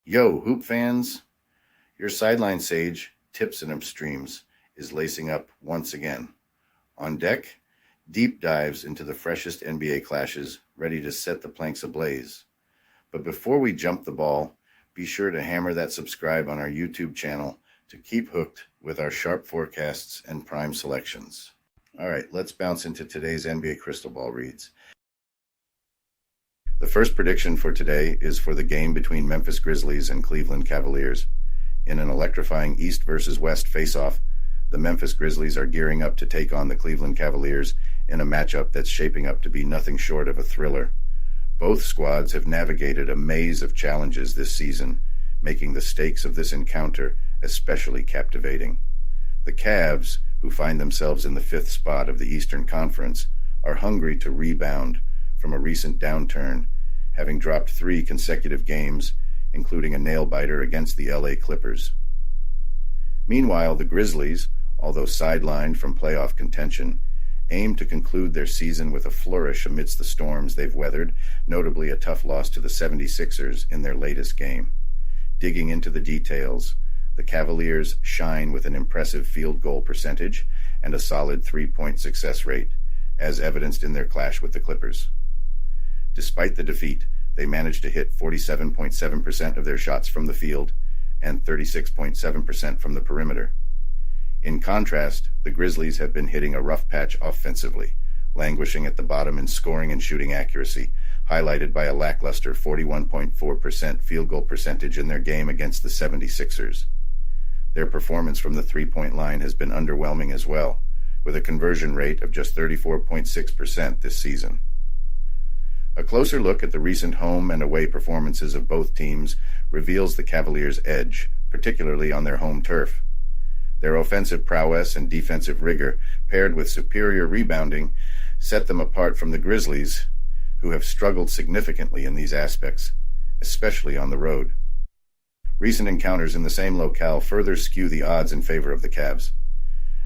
Yo, hoop fans, your sideline sage, Tips and Upstreams, is lacing up once again. On deck, deep dives into the freshest NBA clashes, ready to set the planks ablaze. But before we jump the ball, be sure to hammer that subscribe on our YouTube channel to keep hooked with our sharp forecasts and prime selections. All right, let's bounce into today's NBA Crystal Ball reads. The first prediction for today is for the game between Memphis Grizzlies and Cleveland Cavaliers. In an electrifying East versus West face-off, the Memphis Grizzlies are gearing up to take on the Cleveland Cavaliers in a matchup that's shaping up to be nothing short of a thriller. Both squads have navigated a maze of challenges this season, making the stakes of this encounter especially captivating. The Cavs, who find themselves in the fifth spot of the Eastern Conference, are hungry to rebound from a recent downturn, having dropped 3 consecutive games, including a nail-biter against the LA Clippers. Meanwhile, the Grizzlies, although sidelined from playoff contention, aim to conclude their season with a flourish amidst the storms they've weathered, notably a tough loss to the 76ers in their latest game. Digging into the details, the Cavaliers shine with an impressive field goal percentage and a solid three-point success rate, as evidenced in their clash with the Clippers. Despite the defeat, they managed to hit 47.7% of their shots from the field and 36.7% from the perimeter. In contrast, the Grizzlies have been hitting a rough patch offensively, languishing at the bottom in scoring and shooting accuracy, highlighted by a lackluster 41.4% field goal percentage in their game against the 76ers. Their performance from the three-point line has been underwhelming as well, with a conversion rate of just 34.6% this season. A closer look at the recent home and away performances of both teams reveals the Cavaliers' edge, particularly on their home turf. Their offensive prowess and defensive rigor, paired with superior rebounding, set them apart from the Grizzlies, who have struggled significantly in these aspects, especially on the road. Recent encounters in the same locale further skew the odds in favor of the Cavs.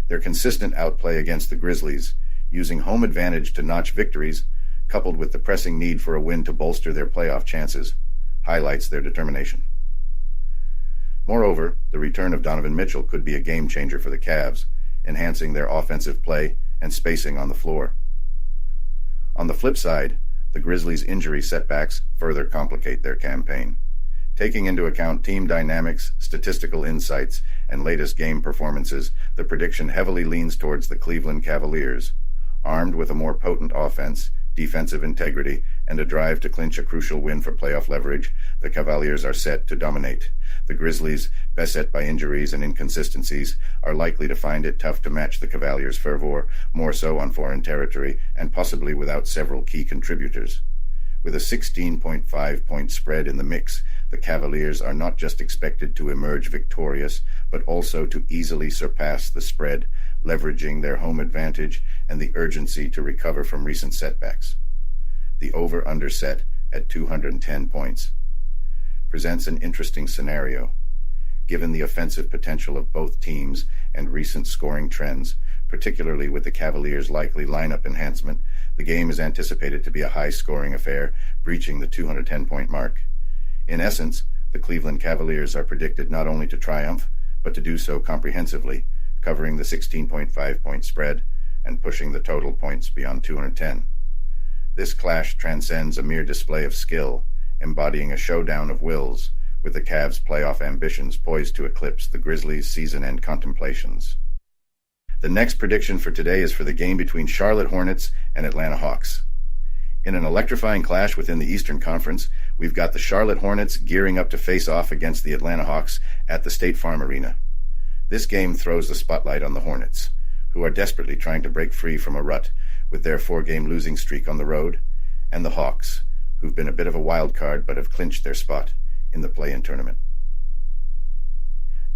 Their consistent outplay against the Grizzlies, using home advantage to notch victories, coupled with the pressing need for a win to bolster their playoff chances, highlights their determination. Moreover, the return of Donovan Mitchell could be a game-changer for the Cavs, enhancing their offensive play and spacing on the floor. On the flip side, the Grizzlies' injury setbacks further complicate their campaign. Taking into account team dynamics, statistical insights, and latest game performances, the prediction heavily leans towards the Cleveland Cavaliers. Armed with a more potent offense, defensive integrity, and a drive to clinch a crucial win for playoff leverage, the Cavaliers are set to dominate. The Grizzlies, beset by injuries and inconsistencies, are likely to find it tough to match the Cavaliers' fervor, more so on foreign territory, and possibly without several key contributors. With a 16.5-point spread in the mix, the Cavaliers are not just expected to emerge victorious, but also to easily surpass the spread, leveraging their home advantage and the urgency to recover from recent setbacks. The over-under set at 210 points presents an interesting scenario. Given the offensive potential of both teams and recent scoring trends, particularly with the Cavaliers' likely lineup enhancement, the game is anticipated to be a high-scoring affair, breaching the 210-point mark. In essence, the Cleveland Cavaliers are predicted not only to triumph, but to do so comprehensively, covering the 16.5-point spread and pushing the total points beyond 210. This clash transcends a mere display of skill, embodying a showdown of wills, with the Cavs' playoff ambitions poised to eclipse the Grizzlies' season-end contemplations. The next prediction for today is for the game between Charlotte Hornets and Atlanta Hawks. In an electrifying clash within the Eastern Conference, we've got the Charlotte Hornets gearing up to face off against the Atlanta Hawks at the State Farm Arena. This game throws the spotlight on the Hornets, who are desperately trying to break free from a rut with their 4-game losing streak on the road, and the Hawks, who've been a bit of a wild card but have clinched their spot in the play-in tournament.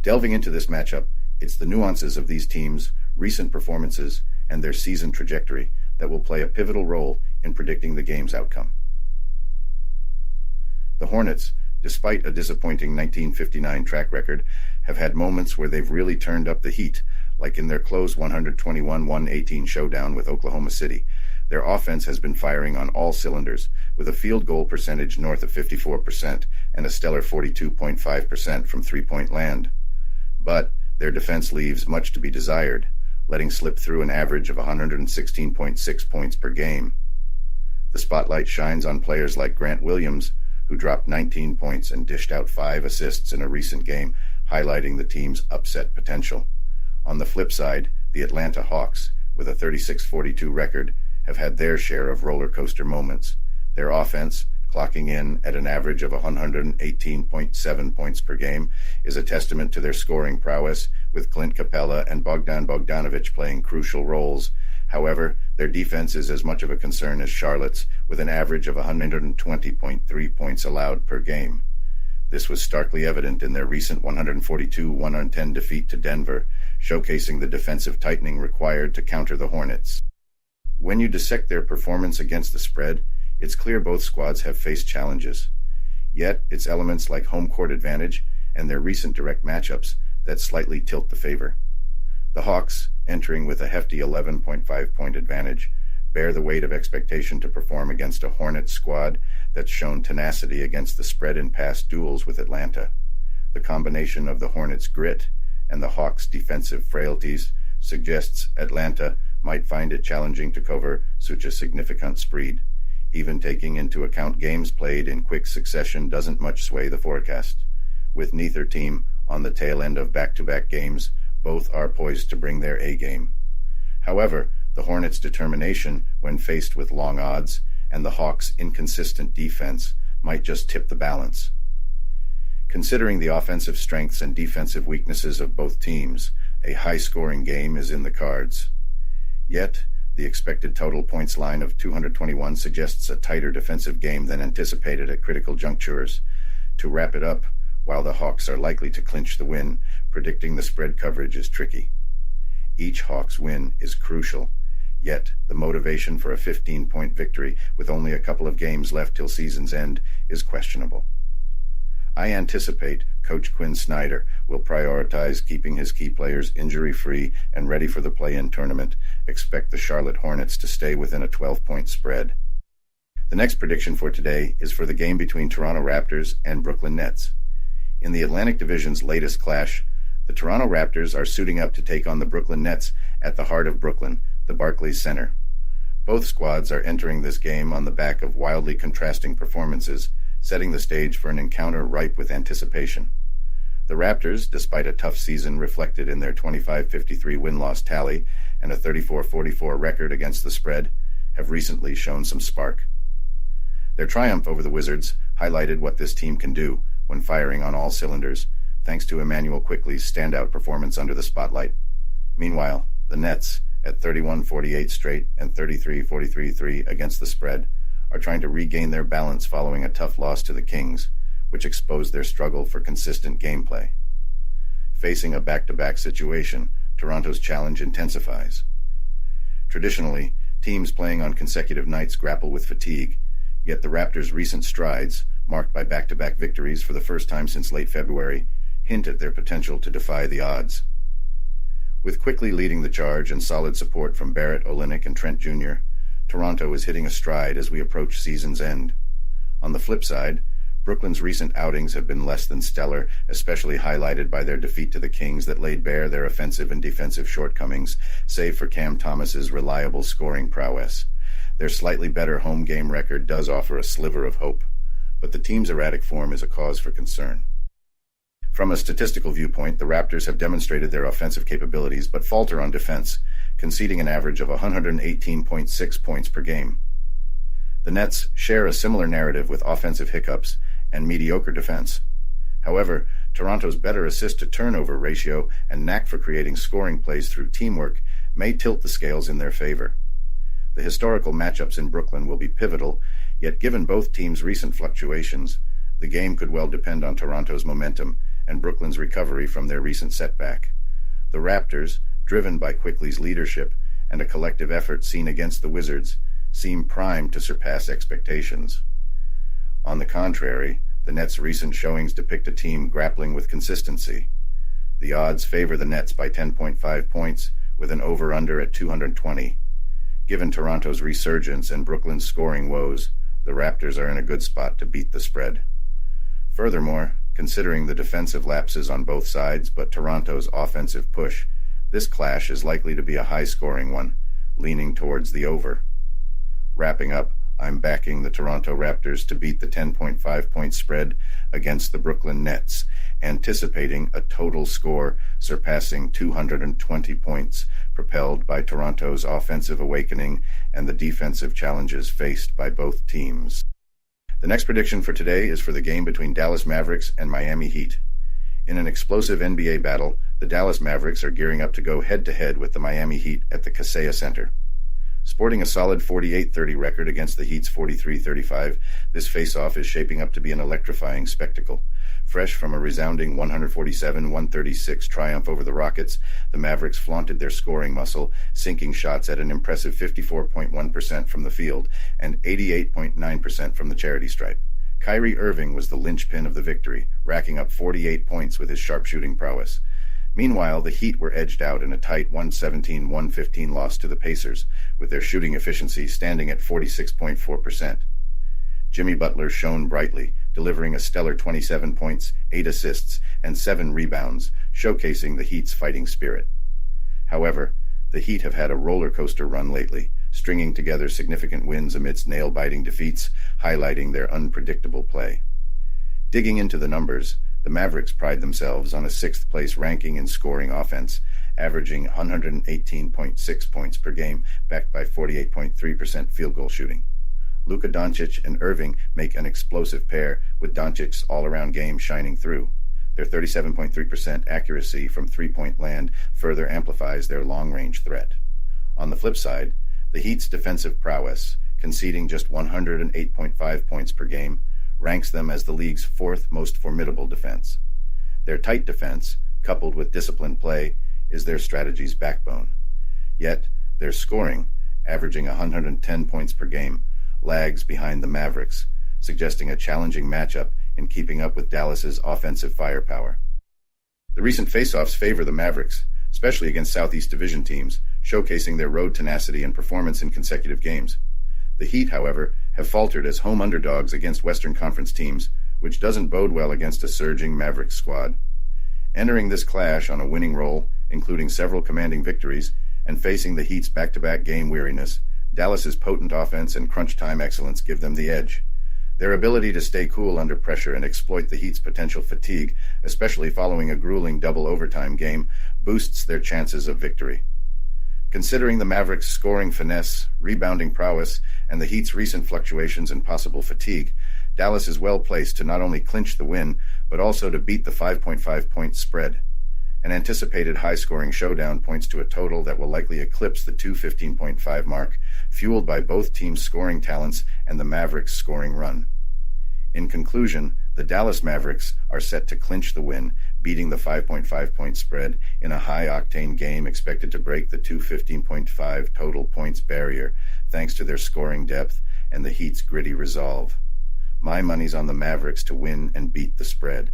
Delving into this matchup, it's the nuances of these teams' recent performances and their season trajectory that will play a pivotal role in predicting the game's outcome. The Hornets, despite a disappointing 1959 track record, have had moments where they've really turned up the heat, like in their close 121-118 showdown with Oklahoma City, Their offense has been firing on all cylinders, with a field goal percentage north of 54% and a stellar 42.5% from three-point land. But their defense leaves much to be desired, letting slip through an average of 116.6 points per game. The spotlight shines on players like Grant Williams, who dropped 19 points and dished out 5 assists in a recent game, highlighting the team's upset potential. On the flip side, the Atlanta Hawks, with a 36-42 record, have had their share of roller coaster moments. Their offense, clocking in at an average of 118.7 points per game, is a testament to their scoring prowess, with Clint Capella and Bogdan Bogdanovic playing crucial roles. However, their defense is as much of a concern as Charlotte's, with an average of 120.3 points allowed per game. This was starkly evident in their recent 142-110 defeat to Denver, showcasing the defensive tightening required to counter the Hornets. When you dissect their performance against the spread, it's clear both squads have faced challenges. Yet, it's elements like home court advantage and their recent direct matchups that slightly tilt the favor. The Hawks, entering with a hefty 11.5-point advantage, bear the weight of expectation to perform against a Hornets squad that's shown tenacity against the spread in past duels with Atlanta. The combination of the Hornets' grit and the Hawks' defensive frailties suggests Atlanta might find it challenging to cover such a significant spread. Even taking into account games played in quick succession doesn't much sway the forecast. With neither team on the tail end of back-to-back games, both are poised to bring their A-game. However, the Hornets' determination when faced with long odds and the Hawks' inconsistent defense might just tip the balance. Considering the offensive strengths and defensive weaknesses of both teams, a high-scoring game is in the cards. Yet, the expected total points line of 221 suggests a tighter defensive game than anticipated at critical junctures. To wrap it up, while the Hawks are likely to clinch the win, predicting the spread coverage is tricky. Each Hawks win is crucial, yet the motivation for a 15-point victory with only a couple of games left till season's end is questionable. I anticipate Coach Quinn Snyder will prioritize keeping his key players injury-free and ready for the play-in tournament. Expect the Charlotte Hornets to stay within a 12-point spread. The next prediction for today is for the game between Toronto Raptors and Brooklyn Nets. In the Atlantic Division's latest clash, the Toronto Raptors are suiting up to take on the Brooklyn Nets at the heart of Brooklyn, the Barclays Center. Both squads are entering this game on the back of wildly contrasting performances, setting the stage for an encounter ripe with anticipation. The Raptors, despite a tough season reflected in their 25-53 win-loss tally and a 34-44 record against the spread, have recently shown some spark. Their triumph over the Wizards highlighted what this team can do when firing on all cylinders, thanks to Emmanuel Quickley's standout performance under the spotlight. Meanwhile, the Nets, at 31-48 straight and 33-43-3 against the spread, are trying to regain their balance following a tough loss to the Kings, which exposed their struggle for consistent gameplay. Facing a back-to-back situation, Toronto's challenge intensifies. Traditionally, teams playing on consecutive nights grapple with fatigue, yet the Raptors' recent strides, marked by back-to-back victories for the first time since late February, hint at their potential to defy the odds. With Quickley leading the charge and solid support from Barrett, Olynyk, and Trent Jr., Toronto is hitting a stride as we approach season's end. On the flip side, Brooklyn's recent outings have been less than stellar, especially highlighted by their defeat to the Kings that laid bare their offensive and defensive shortcomings, save for Cam Thomas's reliable scoring prowess. Their slightly better home game record does offer a sliver of hope, but the team's erratic form is a cause for concern. From a statistical viewpoint, the Raptors have demonstrated their offensive capabilities but falter on defense, conceding an average of 118.6 points per game. The Nets share a similar narrative with offensive hiccups and mediocre defense. However, Toronto's better assist-to-turnover ratio and knack for creating scoring plays through teamwork may tilt the scales in their favor. The historical matchups in Brooklyn will be pivotal, yet given both teams' recent fluctuations, the game could well depend on Toronto's momentum and Brooklyn's recovery from their recent setback. The Raptors, driven by Quickley's leadership and a collective effort seen against the Wizards, seem primed to surpass expectations. On the contrary, the Nets' recent showings depict a team grappling with consistency. The odds favor the Nets by 10.5 points, with an over-under at 220. Given Toronto's resurgence and Brooklyn's scoring woes, the Raptors are in a good spot to beat the spread. Furthermore, considering the defensive lapses on both sides but Toronto's offensive push, this clash is likely to be a high-scoring one, leaning towards the over. Wrapping up, I'm backing the Toronto Raptors to beat the 10.5-point spread against the Brooklyn Nets, anticipating a total score surpassing 220 points, propelled by Toronto's offensive awakening and the defensive challenges faced by both teams. The next prediction for today is for the game between Dallas Mavericks and Miami Heat. In an explosive NBA battle, the Dallas Mavericks are gearing up to go head-to-head with the Miami Heat at the Kaseya Center. Sporting a solid 48-30 record against the Heat's 43-35, this face-off is shaping up to be an electrifying spectacle. Fresh from a resounding 147-136 triumph over the Rockets, the Mavericks flaunted their scoring muscle, sinking shots at an impressive 54.1% from the field and 88.9% from the charity stripe. Kyrie Irving was the linchpin of the victory, racking up 48 points with his sharpshooting prowess. Meanwhile, the Heat were edged out in a tight 117-115 loss to the Pacers, with their shooting efficiency standing at 46.4%. Jimmy Butler shone brightly, delivering a stellar 27 points, 8 assists, and 7 rebounds, showcasing the Heat's fighting spirit. However, the Heat have had a roller coaster run lately, stringing together significant wins amidst nail-biting defeats, highlighting their unpredictable play. Digging into the numbers, the Mavericks pride themselves on a 6th-place ranking in scoring offense, averaging 118.6 points per game, backed by 48.3% field goal shooting. Luka Doncic and Irving make an explosive pair, with Doncic's all-around game shining through. Their 37.3% accuracy from three-point land further amplifies their long-range threat. On the flip side, the Heat's defensive prowess, conceding just 108.5 points per game, ranks them as the league's 4th most formidable defense. Their tight defense, coupled with disciplined play, is their strategy's backbone. Yet, their scoring, averaging 110 points per game, lags behind the Mavericks, suggesting a challenging matchup in keeping up with Dallas's offensive firepower. The recent faceoffs favor the Mavericks, especially against Southeast Division teams, showcasing their road tenacity and performance in consecutive games. The Heat, however, have faltered as home underdogs against Western Conference teams, which doesn't bode well against a surging Mavericks squad. Entering this clash on a winning roll, including several commanding victories, and facing the Heat's back-to-back game weariness, Dallas's potent offense and crunch-time excellence give them the edge. Their ability to stay cool under pressure and exploit the Heat's potential fatigue, especially following a grueling double overtime game, boosts their chances of victory. Considering the Mavericks' scoring finesse, rebounding prowess, and the Heat's recent fluctuations and possible fatigue, Dallas is well placed to not only clinch the win, but also to beat the 5.5-point spread. An anticipated high-scoring showdown points to a total that will likely eclipse the 215.5 mark, fueled by both teams' scoring talents and the Mavericks' scoring run. In conclusion, the Dallas Mavericks are set to clinch the win, beating the 5.5-point spread in a high-octane game expected to break the 215.5 total points barrier, thanks to their scoring depth and the Heat's gritty resolve. My money's on the Mavericks to win and beat the spread.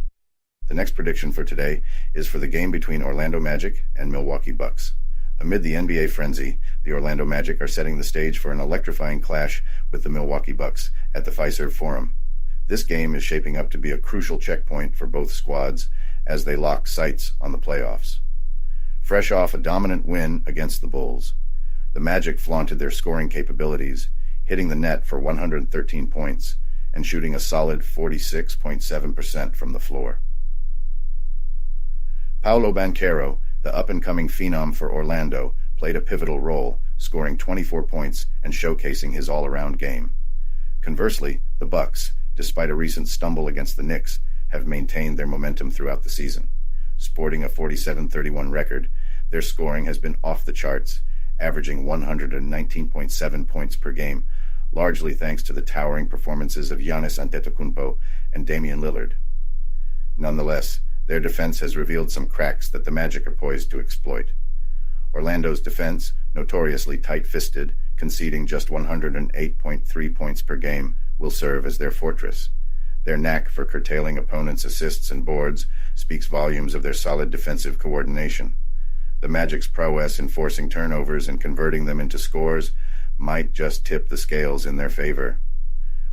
The next prediction for today is for the game between Orlando Magic and Milwaukee Bucks. Amid the NBA frenzy, the Orlando Magic are setting the stage for an electrifying clash with the Milwaukee Bucks at the Fiserv Forum. This game is shaping up to be a crucial checkpoint for both squads as they lock sights on the playoffs. Fresh off a dominant win against the Bulls, the Magic flaunted their scoring capabilities, hitting the net for 113 points and shooting a solid 46.7% from the floor. Paolo Banchero, the up-and-coming phenom for Orlando, played a pivotal role, scoring 24 points and showcasing his all-around game. Conversely, the Bucks, despite a recent stumble against the Knicks, have maintained their momentum throughout the season. Sporting a 47-31 record, their scoring has been off the charts, averaging 119.7 points per game, largely thanks to the towering performances of Giannis Antetokounmpo and Damian Lillard. Nonetheless, their defense has revealed some cracks that the Magic are poised to exploit. Orlando's defense, notoriously tight-fisted, conceding just 108.3 points per game, will serve as their fortress. Their knack for curtailing opponents' assists and boards speaks volumes of their solid defensive coordination. The Magic's prowess in forcing turnovers and converting them into scores might just tip the scales in their favor.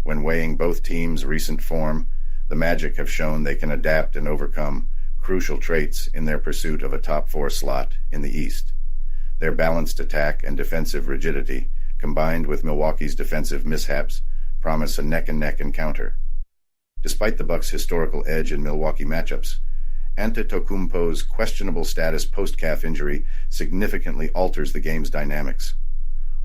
When weighing both teams' recent form, the Magic have shown they can adapt and overcome crucial traits in their pursuit of a top 4 slot in the East. Their balanced attack and defensive rigidity, combined with Milwaukee's defensive mishaps, promise a neck-and-neck encounter. Despite the Bucks' historical edge in Milwaukee matchups, Antetokounmpo's questionable status post-calf injury significantly alters the game's dynamics.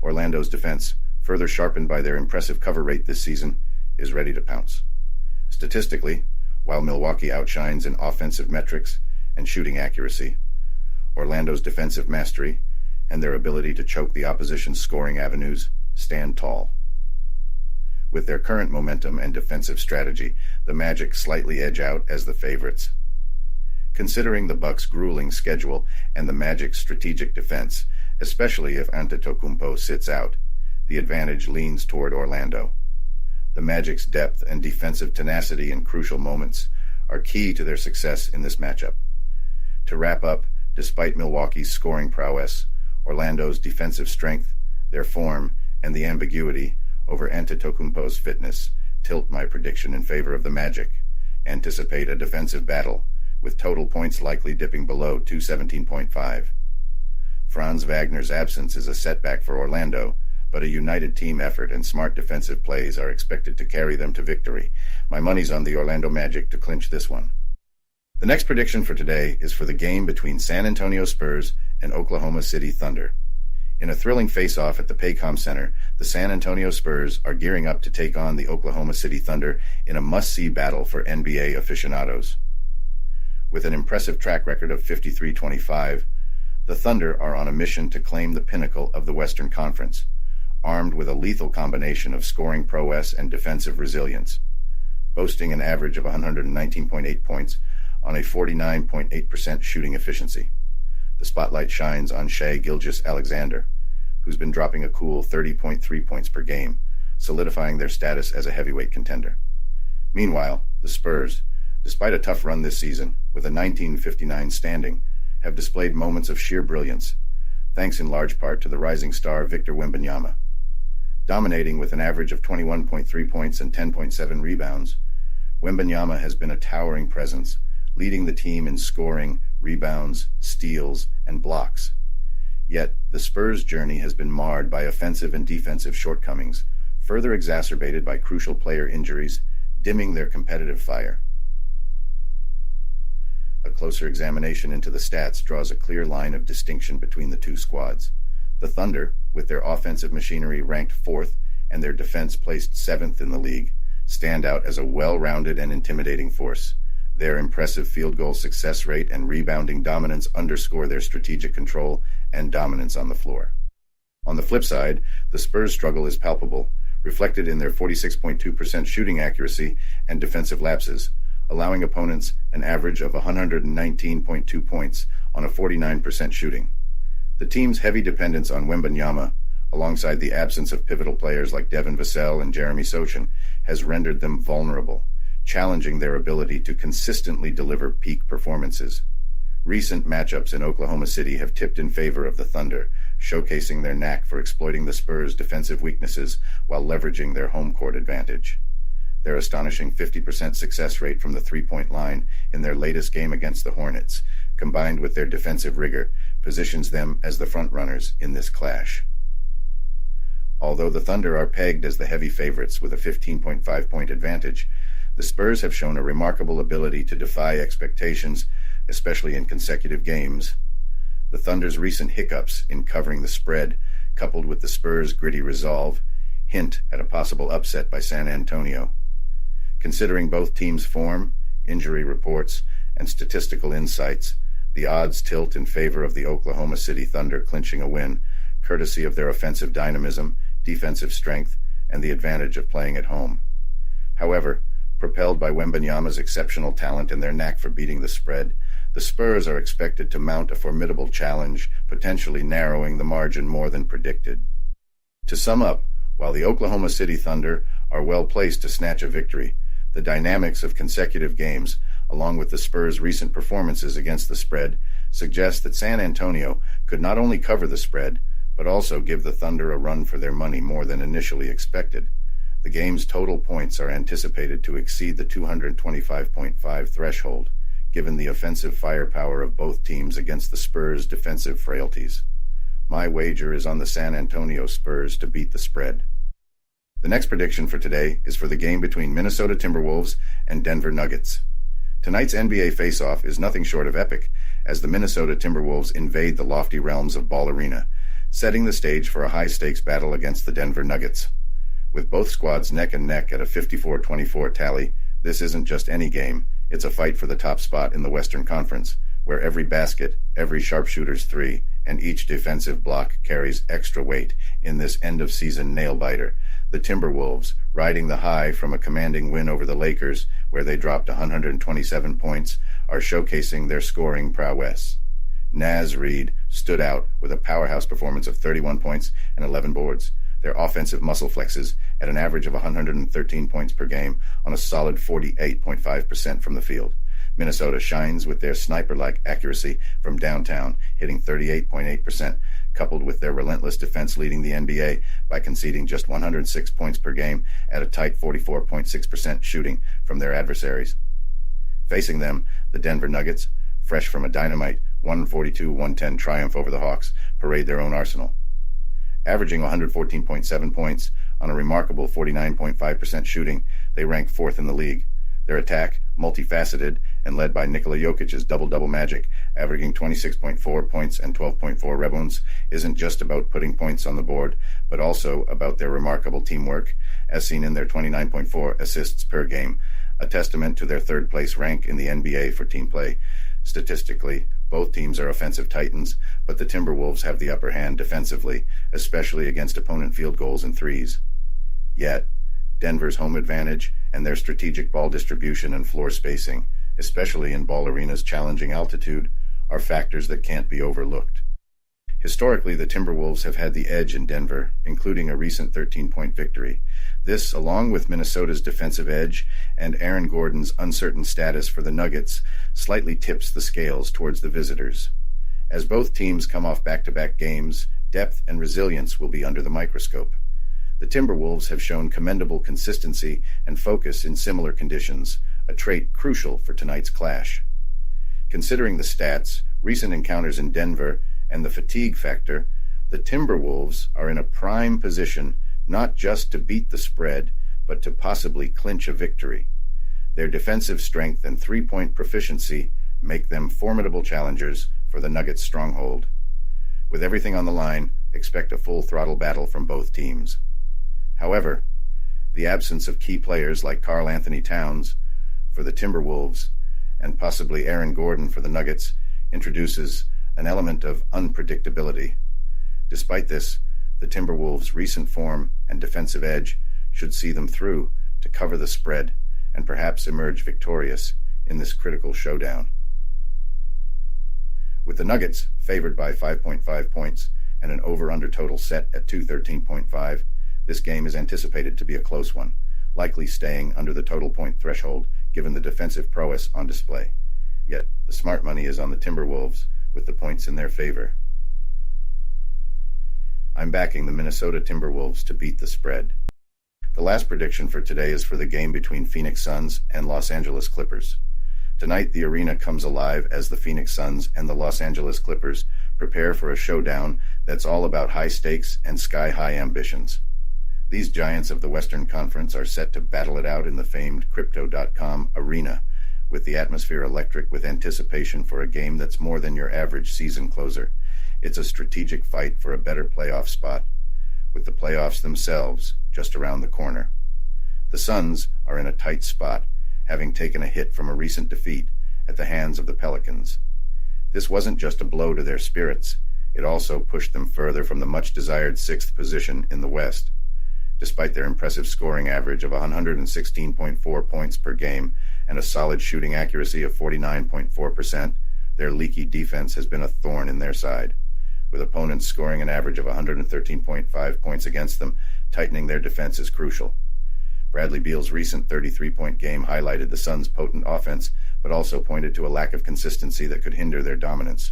Orlando's defense, further sharpened by their impressive cover rate this season, is ready to pounce. Statistically, while Milwaukee outshines in offensive metrics and shooting accuracy, Orlando's defensive mastery and their ability to choke the opposition's scoring avenues stand tall. With their current momentum and defensive strategy, the Magic slightly edge out as the favorites. Considering the Bucks' grueling schedule and the Magic's strategic defense, especially if Antetokounmpo sits out, the advantage leans toward Orlando. The Magic's depth and defensive tenacity in crucial moments are key to their success in this matchup. To wrap up, despite Milwaukee's scoring prowess, Orlando's defensive strength, their form, and the ambiguity over Antetokounmpo's fitness tilt my prediction in favor of the Magic. Anticipate a defensive battle, with total points likely dipping below 217.5. Franz Wagner's absence is a setback for Orlando, but a united team effort and smart defensive plays are expected to carry them to victory. My money's on the Orlando Magic to clinch this one. The next prediction for today is for the game between San Antonio Spurs and Oklahoma City Thunder. In a thrilling face-off at the Paycom Center, the San Antonio Spurs are gearing up to take on the Oklahoma City Thunder in a must-see battle for NBA aficionados. With an impressive track record of 53-25, the Thunder are on a mission to claim the pinnacle of the Western Conference, armed with a lethal combination of scoring prowess and defensive resilience. Boasting an average of 119.8 points on a 49.8% shooting efficiency. The spotlight shines on Shai Gilgeous-Alexander, who's been dropping a cool 30.3 points per game, solidifying their status as a heavyweight contender. Meanwhile, the Spurs, despite a tough run this season, with a 1959 standing, have displayed moments of sheer brilliance, thanks in large part to the rising star Victor Wembanyama. Dominating with an average of 21.3 points and 10.7 rebounds, Wembanyama has been a towering presence, leading the team in scoring, rebounds, steals, and blocks. Yet, the Spurs' journey has been marred by offensive and defensive shortcomings, further exacerbated by crucial player injuries, dimming their competitive fire. A closer examination into the stats draws a clear line of distinction between the two squads. The Thunder, with their offensive machinery ranked 4th and their defense placed 7th in the league, stand out as a well-rounded and intimidating force. Their impressive field goal success rate and rebounding dominance underscore their strategic control and dominance on the floor. On the flip side, the Spurs' struggle is palpable, reflected in their 46.2% shooting accuracy and defensive lapses, allowing opponents an average of 119.2 points on a 49% shooting. The team's heavy dependence on Wembanyama, alongside the absence of pivotal players like Devin Vassell and Jeremy Sochan, has rendered them vulnerable, challenging their ability to consistently deliver peak performances. Recent matchups in Oklahoma City have tipped in favor of the Thunder, showcasing their knack for exploiting the Spurs' defensive weaknesses while leveraging their home court advantage. Their astonishing 50% success rate from the three-point line in their latest game against the Hornets, combined with their defensive rigor, positions them as the frontrunners in this clash. Although the Thunder are pegged as the heavy favorites with a 15.5-point advantage, the Spurs have shown a remarkable ability to defy expectations, especially in consecutive games. The Thunder's recent hiccups in covering the spread, coupled with the Spurs' gritty resolve, hint at a possible upset by San Antonio. Considering both teams' form, injury reports, and statistical insights, the odds tilt in favor of the Oklahoma City Thunder clinching a win, courtesy of their offensive dynamism, defensive strength, and the advantage of playing at home. However, propelled by Wembanyama's exceptional talent and their knack for beating the spread, the Spurs are expected to mount a formidable challenge, potentially narrowing the margin more than predicted. To sum up, while the Oklahoma City Thunder are well placed to snatch a victory, the dynamics of consecutive games, along with the Spurs' recent performances against the spread, suggest that San Antonio could not only cover the spread, but also give the Thunder a run for their money more than initially expected. The game's total points are anticipated to exceed the 225.5 threshold, given the offensive firepower of both teams against the Spurs' defensive frailties. My wager is on the San Antonio Spurs to beat the spread. The next prediction for today is for the game between Minnesota Timberwolves and Denver Nuggets. Tonight's NBA face-off is nothing short of epic, as the Minnesota Timberwolves invade the lofty realms of Ball Arena, setting the stage for a high-stakes battle against the Denver Nuggets. With both squads neck and neck at a 54-24 tally, this isn't just any game, it's a fight for the top spot in the Western Conference, where every basket, every sharpshooter's three, and each defensive block carries extra weight in this end-of-season nail-biter. The Timberwolves, riding the high from a commanding win over the Lakers, where they dropped 127 points, are showcasing their scoring prowess. Naz Reid stood out with a powerhouse performance of 31 points and 11 boards. Their offensive muscle flexes at an average of 113 points per game on a solid 48.5% from the field. Minnesota shines with their sniper-like accuracy from downtown, hitting 38.8%, coupled with their relentless defense leading the NBA by conceding just 106 points per game at a tight 44.6% shooting from their adversaries. Facing them, the Denver Nuggets, fresh from a dynamite 142-110 triumph over the Hawks, parade their own arsenal. Averaging 114.7 points on a remarkable 49.5% shooting, they rank fourth in the league. Their attack, multifaceted and led by Nikola Jokic's double-double magic, averaging 26.4 points and 12.4 rebounds, isn't just about putting points on the board, but also about their remarkable teamwork, as seen in their 29.4 assists per game, a testament to their third-place rank in the NBA for team play. Statistically, both teams are offensive titans, but the Timberwolves have the upper hand defensively, especially against opponent field goals and threes. Yet, Denver's home advantage and their strategic ball distribution and floor spacing, especially in Ball Arena's challenging altitude, are factors that can't be overlooked. Historically, the Timberwolves have had the edge in Denver, including a recent 13-point victory. This, along with Minnesota's defensive edge and Aaron Gordon's uncertain status for the Nuggets, slightly tips the scales towards the visitors. As both teams come off back-to-back games, depth and resilience will be under the microscope. The Timberwolves have shown commendable consistency and focus in similar conditions, a trait crucial for tonight's clash. Considering the stats, recent encounters in Denver, and the fatigue factor, the Timberwolves are in a prime position not just to beat the spread, but to possibly clinch a victory. Their defensive strength and three-point proficiency make them formidable challengers for the Nuggets' stronghold. With everything on the line, expect a full-throttle battle from both teams. However, the absence of key players like Karl Anthony Towns for the Timberwolves and possibly Aaron Gordon for the Nuggets introduces an element of unpredictability. Despite this, the Timberwolves' recent form and defensive edge should see them through to cover the spread and perhaps emerge victorious in this critical showdown. With the Nuggets favored by 5.5 points and an over-under total set at 213.5, this game is anticipated to be a close one, likely staying under the total point threshold given the defensive prowess on display. Yet, the smart money is on the Timberwolves, with the points in their favor. I'm backing the Minnesota Timberwolves to beat the spread. The last prediction for today is for the game between Phoenix Suns and Los Angeles Clippers. Tonight, the arena comes alive as the Phoenix Suns and the Los Angeles Clippers prepare for a showdown that's all about high stakes and sky-high ambitions. These giants of the Western Conference are set to battle it out in the famed Crypto.com arena, with the atmosphere electric with anticipation for a game that's more than your average season closer. It's a strategic fight for a better playoff spot, with the playoffs themselves just around the corner. The Suns are in a tight spot, having taken a hit from a recent defeat at the hands of the Pelicans. This wasn't just a blow to their spirits, it also pushed them further from the much-desired sixth position in the West. Despite their impressive scoring average of 116.4 points per game and a solid shooting accuracy of 49.4%, their leaky defense has been a thorn in their side, with opponents scoring an average of 113.5 points against them. Tightening their defense is crucial. Bradley Beal's recent 33-point game highlighted the Suns' potent offense, but also pointed to a lack of consistency that could hinder their dominance.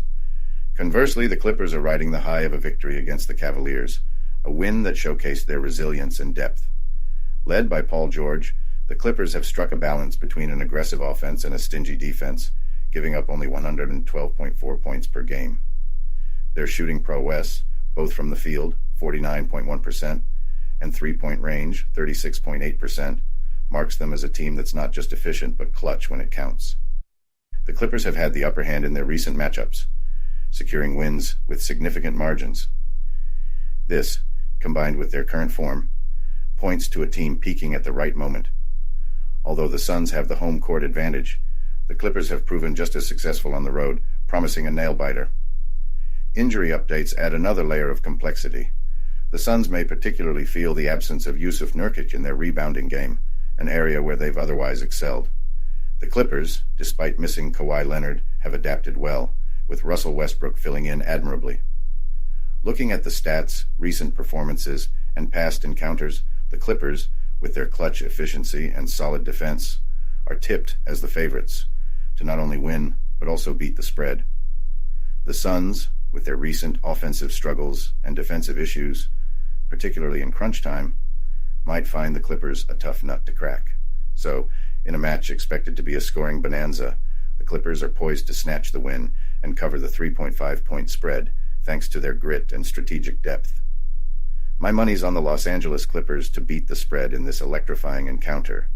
Conversely, the Clippers are riding the high of a victory against the Cavaliers, a win that showcased their resilience and depth. Led by Paul George, the Clippers have struck a balance between an aggressive offense and a stingy defense, giving up only 112.4 points per game. Their shooting prowess, both from the field, 49.1%, and three-point range, 36.8%, marks them as a team that's not just efficient but clutch when it counts. The Clippers have had the upper hand in their recent matchups, securing wins with significant margins. This, combined with their current form, points to a team peaking at the right moment. Although the Suns have the home court advantage, the Clippers have proven just as successful on the road, promising a nail-biter. Injury updates add another layer of complexity. The Suns may particularly feel the absence of Yusuf Nurkic in their rebounding game, an area where they've otherwise excelled. The Clippers, despite missing Kawhi Leonard, have adapted well, with Russell Westbrook filling in admirably. Looking at the stats, recent performances, and past encounters, the Clippers, with their clutch efficiency and solid defense, are tipped as the favorites to not only win, but also beat the spread. The Suns, with their recent offensive struggles and defensive issues, particularly in crunch time, might find the Clippers a tough nut to crack. So, in a match expected to be a scoring bonanza, the Clippers are poised to snatch the win and cover the 3.5-point spread, thanks to their grit and strategic depth. My money's on the Los Angeles Clippers to beat the spread in this electrifying encounter,